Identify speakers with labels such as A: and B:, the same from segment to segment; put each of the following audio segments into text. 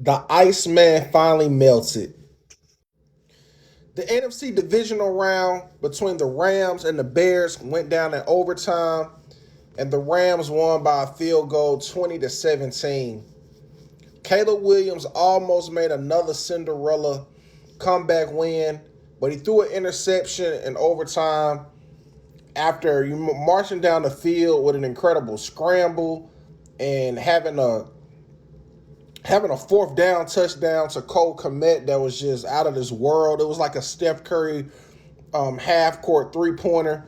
A: The Iceman finally melted. The NFC divisional round between the Rams and the Bears went down in overtime, and the Rams won by a field goal 20-17. Caleb Williams almost made another Cinderella comeback win, but he threw an interception in overtime after you marching down the field with an incredible scramble and having a fourth down touchdown to Cole Kmet that was just out of this world. It was like a Steph Curry half court 3-pointer.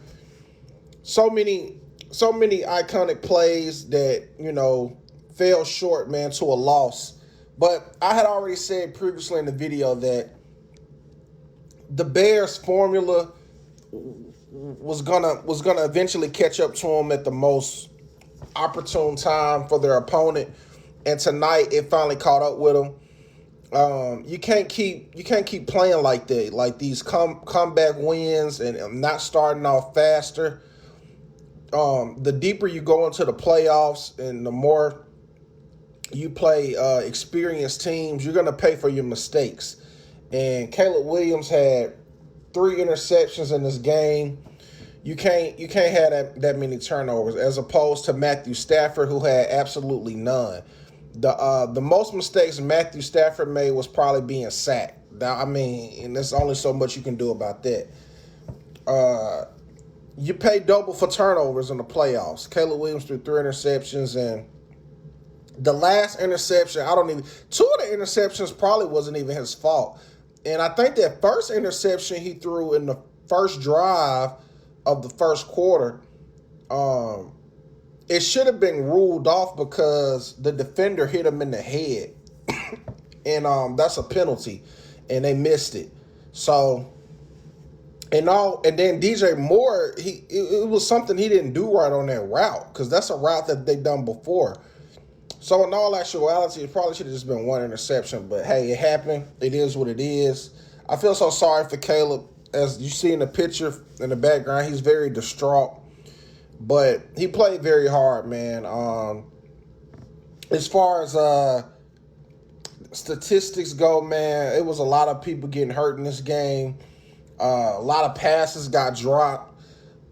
A: So many iconic plays that fell short, man, to a loss. But I had already said previously in the video that the Bears formula was gonna eventually catch up to them at the most opportune time for their opponent, and tonight it finally caught up with them. You can't keep playing like that, like these comeback wins and not starting off faster. The deeper you go into the playoffs and the more you play experienced teams, you're gonna pay for your mistakes. And Caleb Williams had 3 interceptions in this game. You can't have that many turnovers as opposed to Matthew Stafford, who had absolutely none. The most mistakes Matthew Stafford made was probably being sacked. Now, I mean, and there's only so much you can do about that. You pay double for turnovers in the playoffs. Caleb Williams threw 3 interceptions, and the last interception, I don't even. 2 of the interceptions probably wasn't even his fault. And I think that first interception he threw in the first drive of the first quarter, um, it should have been ruled off because the defender hit him in the head, and that's a penalty, and they missed it. So and then DJ Moore, it was something he didn't do right on that route because that's a route that they done before. So in all actuality, it probably should have just been 1 interception. But hey, it happened. It is what it is. I feel so sorry for Caleb. As you see in the picture in the background, he's very distraught. But he played very hard, man. As far as statistics go, man, it was a lot of people getting hurt in this game. A lot of passes got dropped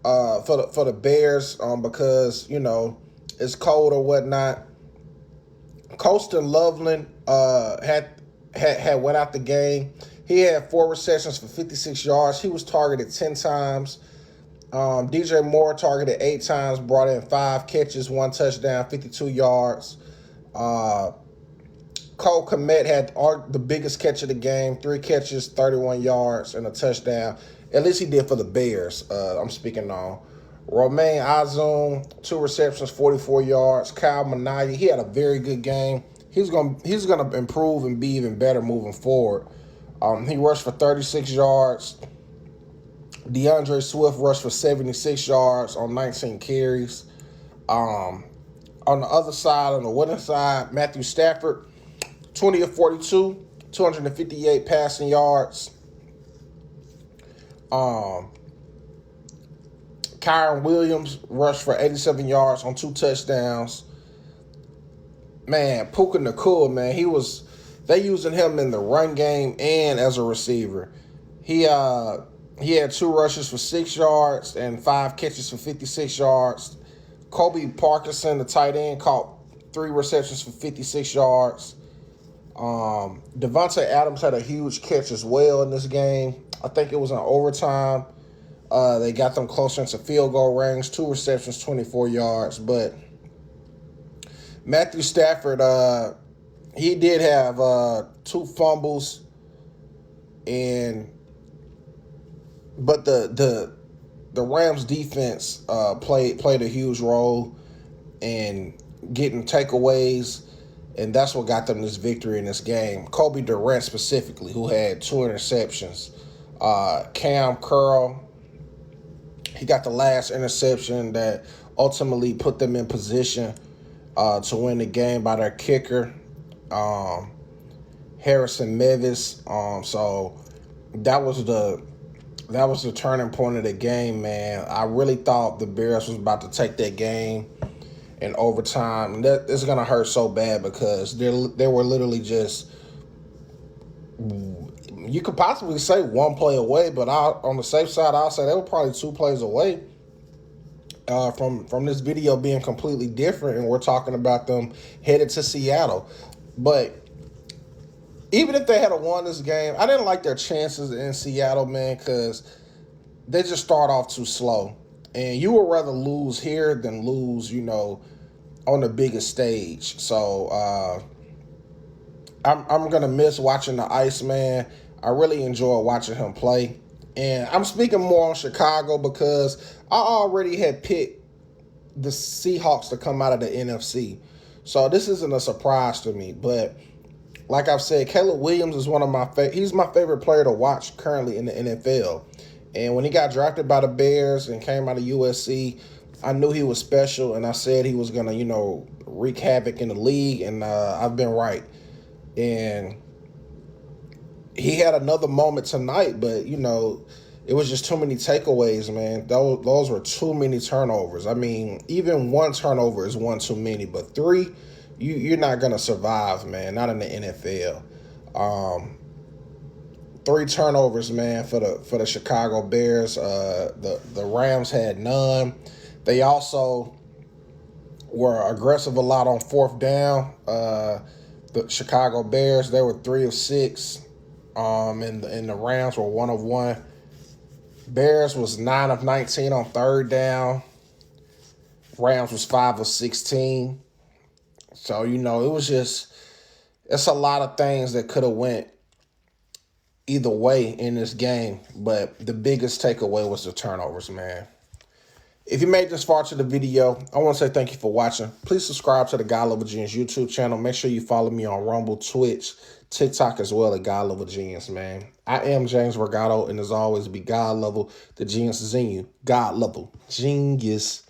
A: for the Bears because it's cold or whatnot. Colston Loveland had went out the game. He had 4 receptions for 56 yards. He was targeted 10 times. DJ Moore targeted 8 times, brought in 5 catches, 1 touchdown, 52 yards. Cole Kmet had the biggest catch of the game, 3 catches, 31 yards, and a touchdown. At least he did for the Bears. I'm speaking on. Romaine Azum, 2 receptions, 44 yards. Kyle Manaya, he had a very good game. He's gonna improve and be even better moving forward. He rushed for 36 yards. DeAndre Swift rushed for 76 yards on 19 carries. On the other side, on the winning side, Matthew Stafford, 20 of 42, 258 passing yards. Kyron Williams rushed for 87 yards on 2 touchdowns. Man, Puka Nacua, man, they using him in the run game and as a receiver. He had 2 rushes for 6 yards and 5 catches for 56 yards. Kobe Parkinson, the tight end, caught 3 receptions for 56 yards. Devontae Adams had a huge catch as well in this game. I think it was in overtime. They got them closer into field goal range. 2 receptions, 24 yards. But Matthew Stafford, he did have 2 fumbles, but the Rams defense played a huge role in getting takeaways, and that's what got them this victory in this game. Kobe Durant specifically, who had 2 interceptions. Cam Curl, he got the last interception that ultimately put them in position to win the game by their kicker, Harrison Mevis. So that was the turning point of the game, man. I really thought the Bears was about to take that game in overtime. And that is going to hurt so bad because they were literally just, you could possibly say one play away, but on the safe side, I'll say they were probably 2 plays away from this video being completely different, and we're talking about them headed to Seattle. But even if they had won this game, I didn't like their chances in Seattle, man, because they just start off too slow. And you would rather lose here than lose, on the biggest stage. So I'm going to miss watching the Iceman. I really enjoy watching him play. And I'm speaking more on Chicago because I already had picked the Seahawks to come out of the NFC. So this isn't a surprise to me. But like I've said, Caleb Williams is one of he's my favorite player to watch currently in the NFL. And when he got drafted by the Bears and came out of USC, I knew he was special, and I said he was going to, wreak havoc in the league, and I've been right. And he had another moment tonight, but, it was just too many takeaways, man. Those were too many turnovers. I mean, even 1 turnover is 1 too many, but 3, you're not going to survive, man, not in the NFL. 3 turnovers, man, for the Chicago Bears. The Rams had none. They also were aggressive a lot on 4th down. The Chicago Bears, they were 3 of 6. And the Rams were 1 of 1. Bears was 9 of 19 on 3rd down. Rams was 5 of 16. So, it was it's a lot of things that could have went either way in this game. But the biggest takeaway was the turnovers, man. If you made this far to the video, I want to say thank you for watching. Please subscribe to the Godlevelgenius YouTube channel. Make sure you follow me on Rumble, Twitch, TikTok as well at Godlevelgenius, man. I am James VirGodo, and as always, be God level. The genius is in you. God level. Genius.